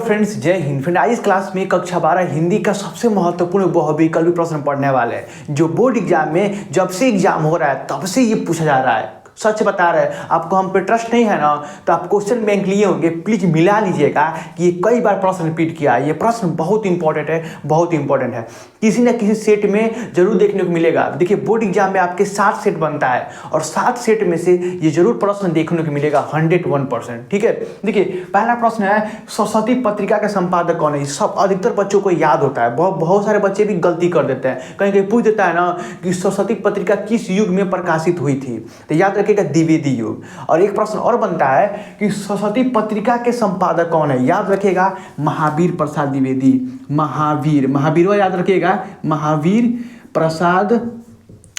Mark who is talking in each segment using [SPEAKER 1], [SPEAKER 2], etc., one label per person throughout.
[SPEAKER 1] Friends, जय Hind. Friend, आज इस क्लास में कक्षा 12 हिंदी का सबसे महत्वपूर्ण बहुविकल्पी प्रश्न पढ़ने वाले हैं, जो बोर्ड एग्जाम में जब से एग्जाम हो रहा है तब से ये पूछा जा रहा है। सच बता रहे हैं, आपको हम पे ट्रस्ट नहीं है ना, तो आप क्वेश्चन बैंक लिए होंगे, प्लीज मिला लीजिएगा कि ये कई बार प्रश्न रिपीट किया है। ये प्रश्न बहुत इंपॉर्टेंट है, बहुत इंपॉर्टेंट है। किसी न किसी सेट में जरूर देखने को मिलेगा। देखिए, बोर्ड एग्जाम में आपके 7 सेट बनता है और 7 सेट में से ये जरूर प्रश्न देखने को मिलेगा 101%। ठीक है, देखिए पहला प्रश्न है, सरस्वती पत्रिका के संपादक कौन है? सब अधिकतर बच्चों को याद होता है, बहुत सारे बच्चे भी गलती कर देते हैं। कहीं कहीं पूछ देता है ना कि सरस्वती पत्रिका किस युग में प्रकाशित हुई थी, तो याद रखिएगा द्विवेदी युग। और एक प्रश्न और बनता है कि सरस्वती पत्रिका के संपादक कौन है? याद रखिएगा महावीर प्रसाद द्विवेदी। महावीर याद रखिएगा, महावीर प्रसाद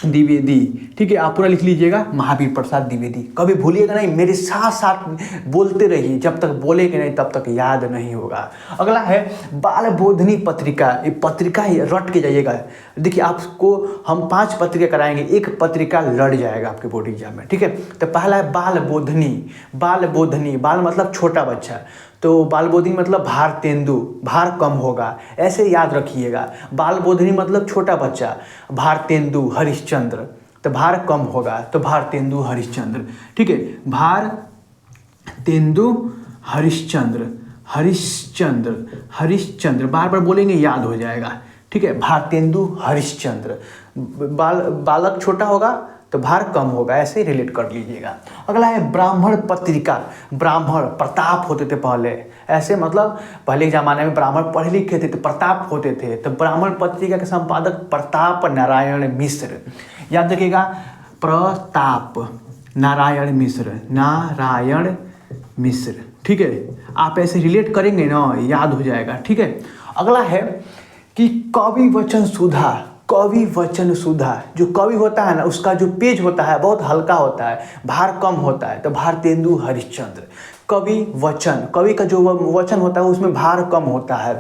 [SPEAKER 1] द्विवेदी। ठीक है, आप पूरा लिख लीजिएगा, महावीर प्रसाद द्विवेदी। कभी भूलिएगा नहीं, मेरे साथ साथ बोलते रहिए, जब तक बोलेंगे नहीं तब तक याद नहीं होगा। अगला है बाल बोधनी पत्रिका। ये पत्रिका ही रट के जाइएगा। देखिए, आपको हम 5 पत्रिका कराएंगे, एक पत्रिका लड़ जाएगा आपके बोर्ड एग्जाम में। ठीक है, तो पहला है बाल बोधनी। बाल मतलब छोटा बच्चा, तो बाल बोधनी मतलब भारतेंदु, भार कम होगा, ऐसे याद रखिएगा। बाल बोधनी मतलब छोटा बच्चा, भारतेंदु हरिश्चंद्र, तो भार कम होगा, तो भारतेंदु हरिश्चंद्र। ठीक है, भारतेंदु हरिश्चंद्र बार बार बोलेंगे, याद हो जाएगा। ठीक है, भारतेंदु हरिश्चंद्र। बालक छोटा होगा तो भार कम होगा, ऐसे रिलेट कर लीजिएगा। अगला है ब्राह्मण पत्रिका। ब्राह्मण प्रताप होते थे पहले, ऐसे मतलब पहले के ज़माने में ब्राह्मण पढ़े लिखे थे तो प्रताप होते थे, तो ब्राह्मण पत्रिका के संपादक प्रताप नारायण मिश्र। याद रखिएगा, प्रताप नारायण मिश्र। ठीक है, आप ऐसे रिलेट करेंगे ना, याद हो जाएगा। ठीक है, अगला है कि कवि वचन सुधा। जो कवि होता है ना, उसका जो पेज होता है बहुत हल्का होता है, भार कम होता है, तो भारतेंदु हरिश्चंद्र। कवि का जो वचन होता है उसमें भार कम होता है,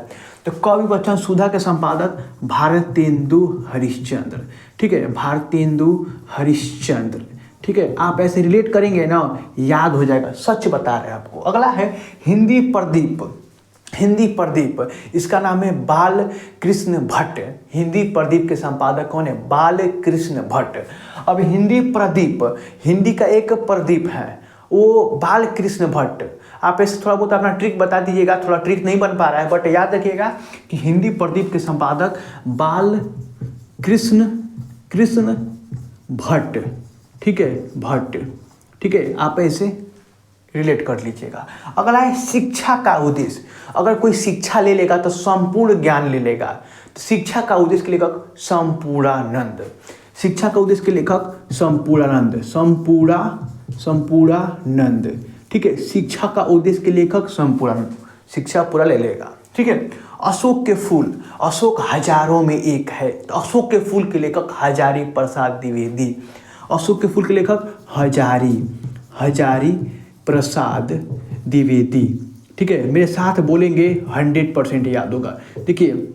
[SPEAKER 1] तो कवि वचन सुधा के संपादक भारतेंदु हरिश्चंद्र। ठीक है, भारतेंदु हरिश्चंद्र। ठीक है, आप ऐसे रिलेट करेंगे ना, याद हो जाएगा। सच बता रहे हैं आपको। अगला है हिंदी प्रदीप। इसका नाम है बाल कृष्ण भट्ट। हिंदी प्रदीप के संपादक कौन है? बाल कृष्ण भट्ट। अब हिंदी का एक प्रदीप है, वो बाल कृष्ण भट्ट। आप ऐसे थोड़ा बहुत अपना ट्रिक बता दीजिएगा, थोड़ा ट्रिक नहीं बन पा रहा है, बट याद रखिएगा कि हिंदी प्रदीप के संपादक बाल कृष्ण भट्ट। ठीक है, भट्ट। ठीक है, आप ऐसे रिलेट कर लीजिएगा। अगला है शिक्षा का उद्देश्य। अगर कोई शिक्षा ले लेगा तो संपूर्ण ज्ञान ले लेगा, तो शिक्षा का उद्देश्य के लेखक संपूर्णानंद। शिक्षा का उद्देश्य के लेखक संपूर्णानंद। ठीक है, शिक्षा का उद्देश्य के लेखक संपूर्णानंद, शिक्षा पूरा ले लेगा। ठीक है, अशोक के फूल। अशोक हजारों में एक है, तो अशोक के फूल के लेखक हजारी प्रसाद द्विवेदी। अशोक के फूल के लेखक हजारी प्रसाद द्विवेदी। ठीक है, मेरे साथ बोलेंगे 100% याद होगा। देखिए,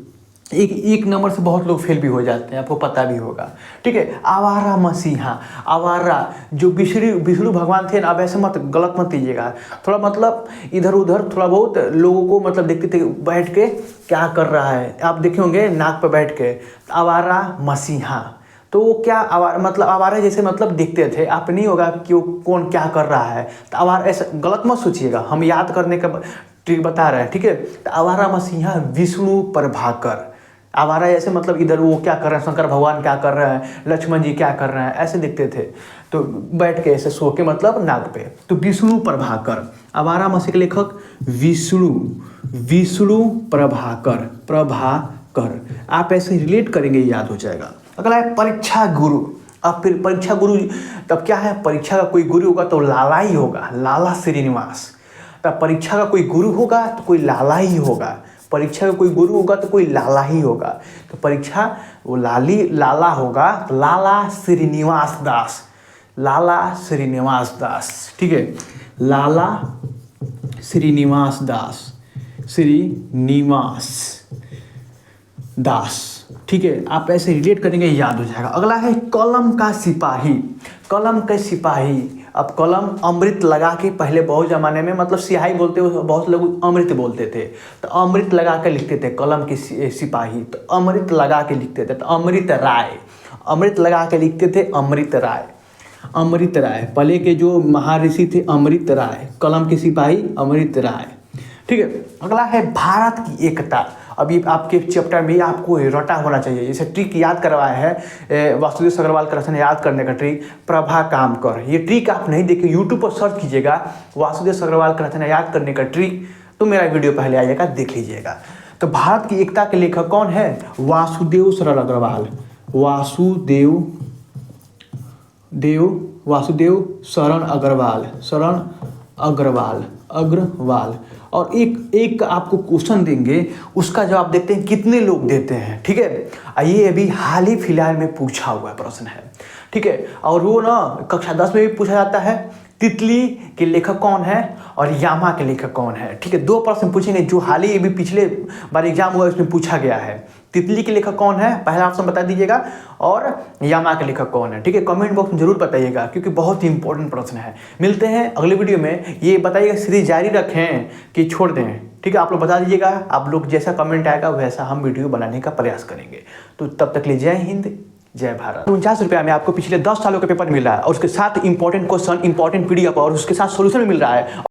[SPEAKER 1] एक नंबर से बहुत लोग फेल भी हो जाते हैं, आपको पता भी होगा। ठीक है, आवारा मसीहा। आवारा जो विष्णु भगवान थे ना, अब ऐसे मत गलत मत लीजिएगा, थोड़ा मतलब इधर उधर थोड़ा बहुत लोगों को मतलब देखते थे बैठ के क्या कर रहा है, आप देखे होंगे नाक पर बैठ के, आवारा मसीहा। तो वो क्या आवारा जैसे मतलब दिखते थे, आप नहीं होगा कि वो कौन क्या कर रहा है, तो आवारा ऐसा गलत मत सोचिएगा, हम याद करने का ट्रिक बता रहे हैं। ठीक है, तो आवारा मसीहा विष्णु प्रभाकर। आवारा ऐसे मतलब इधर वो क्या कर रहे हैं, शंकर भगवान क्या कर रहे हैं, लक्ष्मण जी क्या कर रहे हैं, ऐसे दिखते थे, तो बैठ के ऐसे सो के मतलब नाक पे, तो विष्णु प्रभाकर। आवारा मसीह के लेखक विष्णु प्रभाकर। आप ऐसे रिलेट करेंगे, याद हो जाएगा। अगला है परीक्षा गुरु। अब फिर परीक्षा गुरु, तब क्या है, परीक्षा का कोई गुरु होगा तो लाला ही होगा, लाला श्रीनिवास। तब परीक्षा का कोई गुरु होगा तो कोई लाला ही होगा, परीक्षा का कोई गुरु होगा तो कोई लाला ही होगा, तो परीक्षा वो लाला होगा, तो लाला श्रीनिवास दास। ठीक है, लाला श्रीनिवास दास। ठीक है, आप ऐसे रिलेट करेंगे, याद हो जाएगा। अगला है कलम का सिपाही। अब कलम अमृत लगा के, पहले बहुत ज़माने में मतलब स्याही बोलते, बहुत लोग अमृत बोलते थे, तो अमृत लगा के लिखते थे कलम के सिपाही, तो अमृत लगा के लिखते थे, तो अमृत राय, अमृत लगा के लिखते थे अमृत राय। अमृत राय पहले के जो महर्षि थे, अमृत राय, कलम के सिपाही अमृत राय। ठीक है, अगला है भारत की एकता। अभी आपके चैप्टर में आपको रटा होना चाहिए, जैसे ट्रिक याद करवाया है वासुदेव अग्रवाल का रचना याद करने का ट्रिक, प्रभा काम कर। ये ट्रिक आप नहीं देखिए, यूट्यूब पर सर्च कीजिएगा वासुदेव अग्रवाल का रचना याद करने का ट्रिक, तो मेरा वीडियो पहले आइएगा, देख लीजिएगा। तो भारत की एकता के लेखक कौन है? वासुदेव शरण अग्रवाल, वासुदेव शरण अग्रवाल। और एक आपको क्वेश्चन देंगे, उसका जवाब देखते हैं कितने लोग देते हैं। ठीक है, ये अभी हाल ही फिलहाल में पूछा हुआ प्रश्न है। ठीक है, और वो ना कक्षा 10 में भी पूछा जाता है। तितली के लेखक कौन है और यामा के लेखक कौन है? ठीक है, 2 प्रश्न पूछेंगे जो हाल ही अभी पिछले बार एग्जाम हुआ उसमें पूछा गया है। तितली के लेखक कौन है, पहला ऑप्शन बता दीजिएगा, और यामा के लेखक कौन है। ठीक है, कमेंट बॉक्स में जरूर बताइएगा, क्योंकि बहुत ही इंपॉर्टेंट प्रश्न है। मिलते हैं अगले वीडियो में। ये बताइएगा सीरीज जारी रखें कि छोड़ दें। ठीक है, आप लोग बता दीजिएगा, आप लोग जैसा कमेंट आएगा वैसा हम वीडियो बनाने का प्रयास करेंगे। तो तब तक लिए जय हिंद, जय भारत। 49 रुपये में आपको पिछले 10 सालों का पेपर मिल रहा है, और उसके साथ इंपॉर्टेंट क्वेश्चन, इंपॉर्टेंट PDF और उसके साथ सोल्यूशन मिल रहा है।